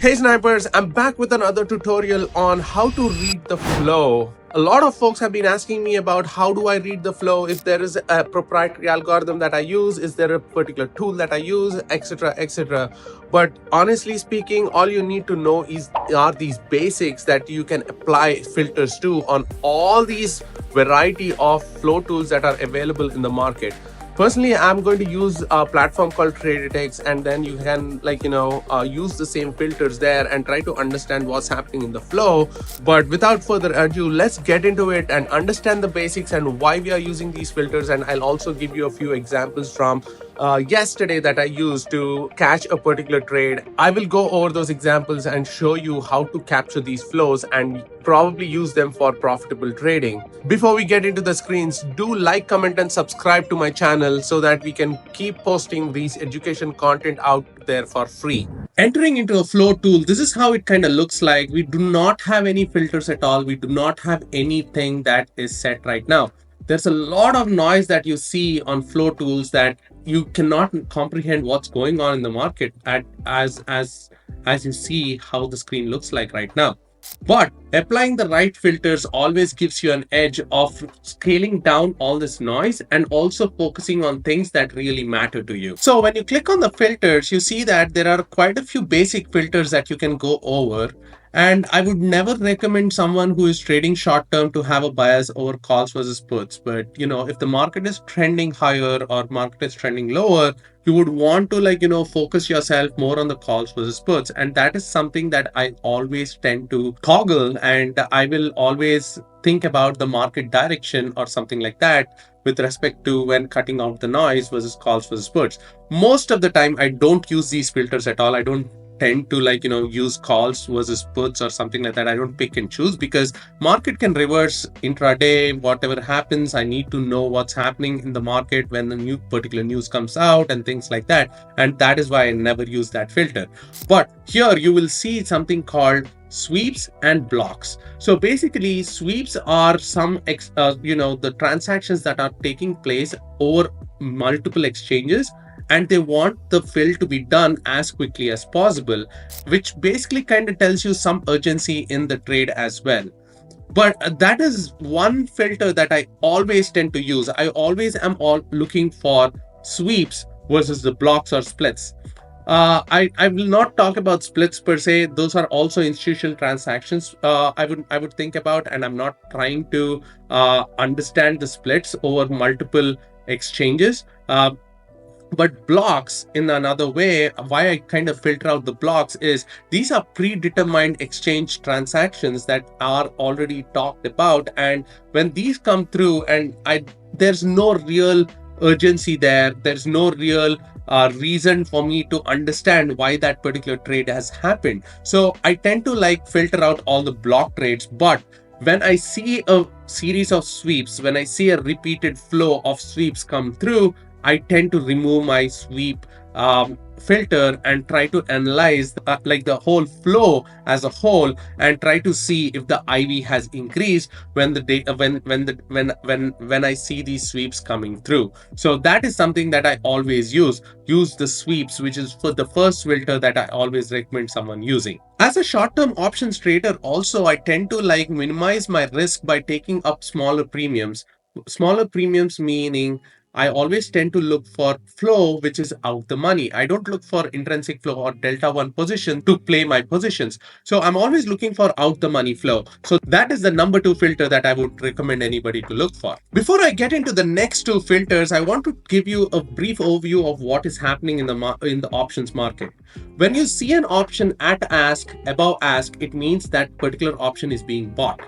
Hey snipers, I'm back with another tutorial on how to read the flow. A lot of folks have been asking me about how do I read the flow, if there is a proprietary algorithm that I use, is there a particular tool that I use, etc, etc. But honestly speaking, all you need to know are these basics that you can apply filters to on all these variety of flow tools that are available in the market. Personally, I'm going to use a platform called TradeTex, and then you can use the same filters there and try to understand what's happening in the flow. But without further ado, let's get into it and understand the basics and why we are using these filters. And I'll also give you a few examples from yesterday that I used to catch a particular trade. I will go over those examples and show you how to capture these flows and probably use them for profitable trading. Before we get into the screens, do like, comment, and subscribe to my channel so that we can keep posting these education content out there for free. Entering into a flow tool, this is how it kind of looks like. We do not have any filters at all. We do not have anything that is set right now. There's a lot of noise that you see on flow tools that you cannot comprehend what's going on in the market as you see how the screen looks like right now. But applying the right filters always gives you an edge of scaling down all this noise and also focusing on things that really matter to you. So when you click on the filters, you see that there are quite a few basic filters that you can go over. And I would never recommend someone who is trading short term to have a bias over calls versus puts. But if the market is trending higher or market is trending lower, you would want to focus yourself more on the calls versus puts. And that is something that I always tend to toggle, and I will always think about the market direction or something like that with respect to when cutting out the noise versus calls versus puts. Most of the time I don't use these filters at all. I don't tend to use calls versus puts or something like that. I don't pick and choose because market can reverse intraday. Whatever happens, I need to know what's happening in the market when the new particular news comes out and things like that, and that is why I never use that filter. But here you will see something called sweeps and blocks. So basically sweeps are the transactions that are taking place over multiple exchanges, and they want the fill to be done as quickly as possible, which basically kind of tells you some urgency in the trade as well. But that is one filter that I always tend to use. I always am all looking for sweeps versus the blocks or splits. I will not talk about splits per se. Those are also institutional transactions. I would think about, and I'm not trying to understand the splits over multiple exchanges. But blocks, in another way, why I kind of filter out the blocks is these are predetermined exchange transactions that are already talked about, and when these come through and there's no real urgency there's no real reason for me to understand why that particular trade has happened, so I tend to filter out all the block trades. But when I see a series of sweeps, when I see a repeated flow of sweeps come through, I tend to remove my sweep filter and try to analyze the whole flow as a whole and try to see if the IV has increased when the data when I see these sweeps coming through. So that is something that I always use the sweeps, which is for the first filter that I always recommend someone using. As a short-term options trader also, I tend to minimize my risk by taking up smaller premiums. Smaller premiums meaning I always tend to look for flow which is out the money. I don't look for intrinsic flow or delta 1 position to play my positions. So I'm always looking for out the money flow. So that is the number 2 filter that I would recommend anybody to look for. Before I get into the next 2 filters, I want to give you a brief overview of what is happening in the options market. When you see an option at ask, above ask, it means that particular option is being bought.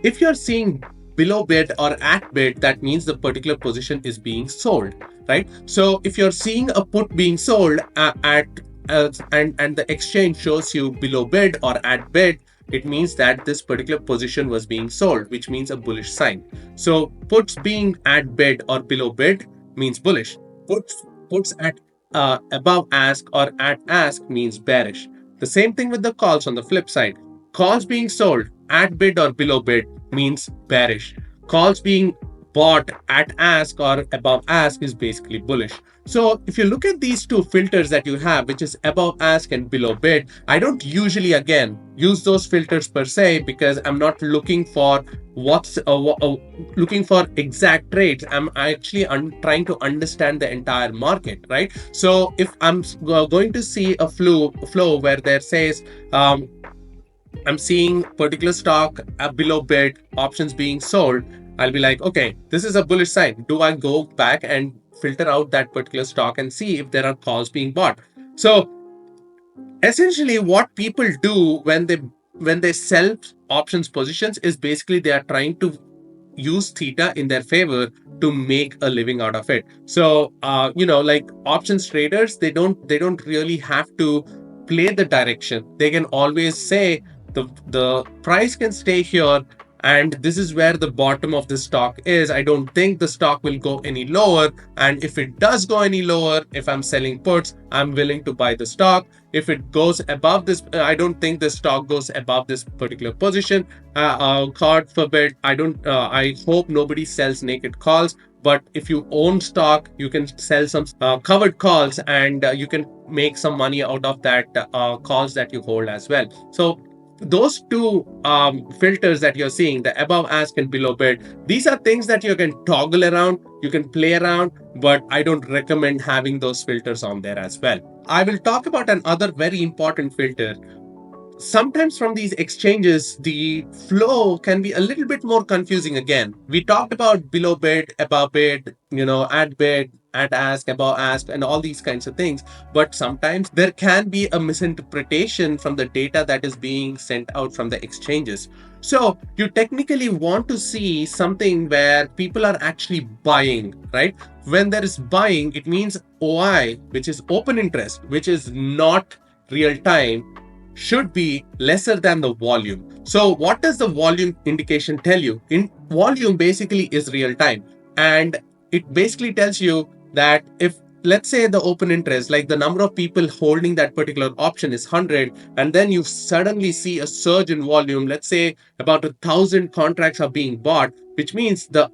If you're seeing below bid or at bid, that means the particular position is being sold, right? So if you're seeing a put being sold and the exchange shows you below bid or at bid, it means that this particular position was being sold, which means a bullish sign. So puts being at bid or below bid means bullish. Puts at above ask or at ask means bearish. The same thing with the calls on the flip side. Calls being sold at bid or below bid means bearish. Calls being bought at ask or above ask is basically bullish. So if you look at these two filters that you have, which is above ask and below bid, I don't usually again use those filters per se, because I'm not looking for looking for exact trades. I'm actually trying to understand the entire market, right? So if I'm going to see a flow where there says I'm seeing particular stock below bid options being sold, I'll be like, okay, this is a bullish sign. Do I go back and filter out that particular stock and see if there are calls being bought? So essentially what people do when they sell options positions is basically they are trying to use theta in their favor to make a living out of it. So like options traders, they don't really have to play the direction. They can always say the price can stay here, and this is where the bottom of the stock is. I don't think the stock will go any lower, and if it does go any lower, if I'm selling puts, I'm willing to buy the stock. If it goes above this, I don't think the stock goes above this particular position. God forbid, I hope nobody sells naked calls. But if you own stock, you can sell some covered calls, and you can make some money out of that calls that you hold as well. So those two filters that you're seeing, the above ask and below bid, these are things that you can toggle around, you can play around, but I don't recommend having those filters on there as well. I will talk about another very important filter. Sometimes from these exchanges, the flow can be a little bit more confusing. Again, we talked about below bid, above bid, at bid, at ask, above ask, and all these kinds of things. But sometimes there can be a misinterpretation from the data that is being sent out from the exchanges. So you technically want to see something where people are actually buying, right? When there is buying, it means OI, which is open interest, which is not real time, should be lesser than the volume. So what does the volume indication tell you? In volume basically is real time, and it basically tells you that if, let's say, the open interest, like the number of people holding that particular option is 100, and then you suddenly see a surge in volume, let's say about 1,000 contracts are being bought, which means the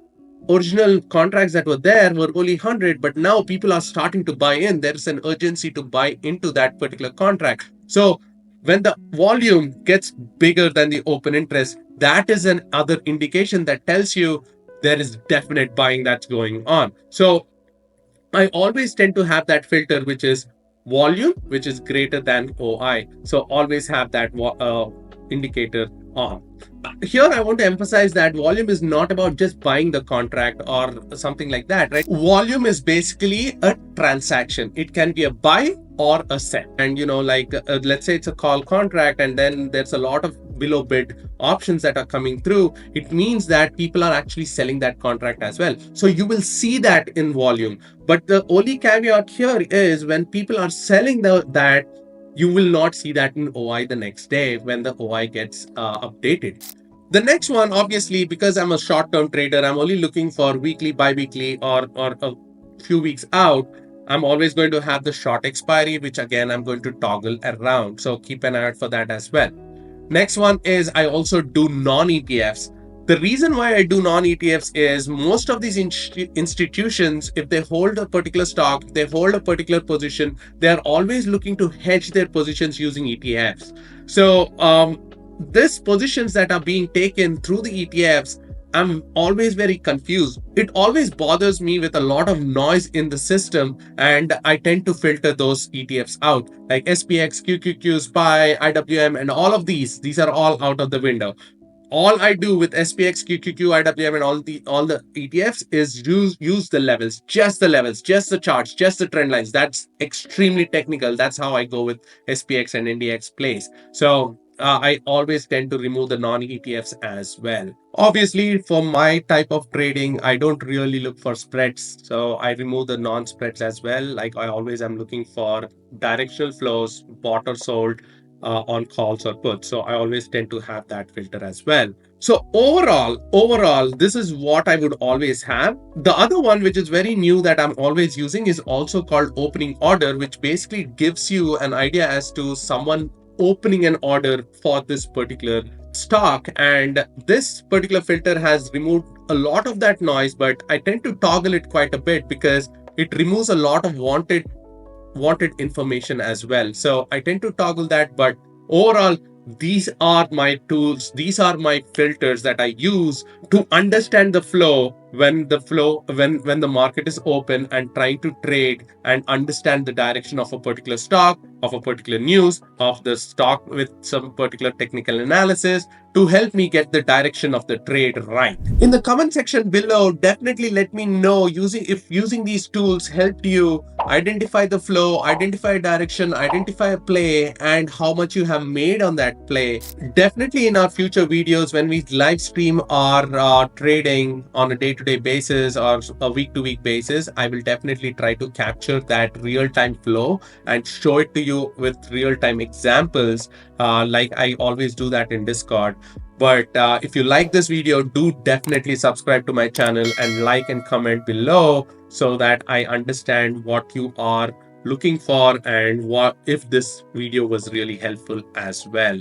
original contracts that were there were only 100, but now people are starting to buy in. There's an urgency to buy into that particular contract. So when the volume gets bigger than the open interest, that is another indication that tells you there is definite buying that's going on. So I always tend to have that filter, which is volume, which is greater than OI. So always have that indicator on. Here, I want to emphasize that volume is not about just buying the contract or something like that, right? Volume is basically a transaction. It can be a buy or a sell. And, let's say it's a call contract, and then there's a lot of below bid options that are coming through. It means that people are actually selling that contract as well. So you will see that in volume. But the only caveat here is when people are selling that, you will not see that in OI the next day when the OI gets updated. The next one, obviously, because I'm a short-term trader, I'm only looking for weekly, bi-weekly, or a few weeks out. I'm always going to have the short expiry, which again, I'm going to toggle around. So keep an eye out for that as well. Next one is I also do non-ETFs. The reason why I do non-ETFs is most of these institutions, if they hold a particular stock, they hold a particular position, they're always looking to hedge their positions using ETFs. So these positions that are being taken through the ETFs, I'm always very confused. It always bothers me with a lot of noise in the system, and I tend to filter those ETFs out, like SPX, QQQ, SPY, IWM, and all of these. These are all out of the window. All I do with SPX, QQQ, IWM, and all the ETFs is use the levels, just the charts, just the trend lines. That's extremely technical. That's how I go with SPX and NDX plays. So I always tend to remove the non-ETFs as well. Obviously, for my type of trading, I don't really look for spreads. So I remove the non-spreads as well. Like I always am looking for directional flows, bought or sold, on calls or puts. So I always tend to have that filter as well. So overall, this is what I would always have. The other one, which is very new that I'm always using, is also called opening order, which basically gives you an idea as to someone opening an order for this particular stock. And this particular filter has removed a lot of that noise, but I tend to toggle it quite a bit because it removes a lot of wanted information as well. So I tend to toggle that, but overall, these are my tools. These are my filters that I use to understand the flow when the market is open and trying to trade and understand the direction of a particular stock, of a particular news, of the stock with some particular technical analysis to help me get the direction of the trade right. In the comment section below, definitely let me know if using these tools helped you identify the flow, identify a direction, identify a play, and how much you have made on that play. Definitely in our future videos, when we live stream our trading on a day-to-day basis or a week-to-week basis, I will definitely try to capture that real-time flow and show it to you with real-time examples, like I always do that in Discord. But if you like this video, do definitely subscribe to my channel and like and comment below so that I understand what you are looking for and what if this video was really helpful as well.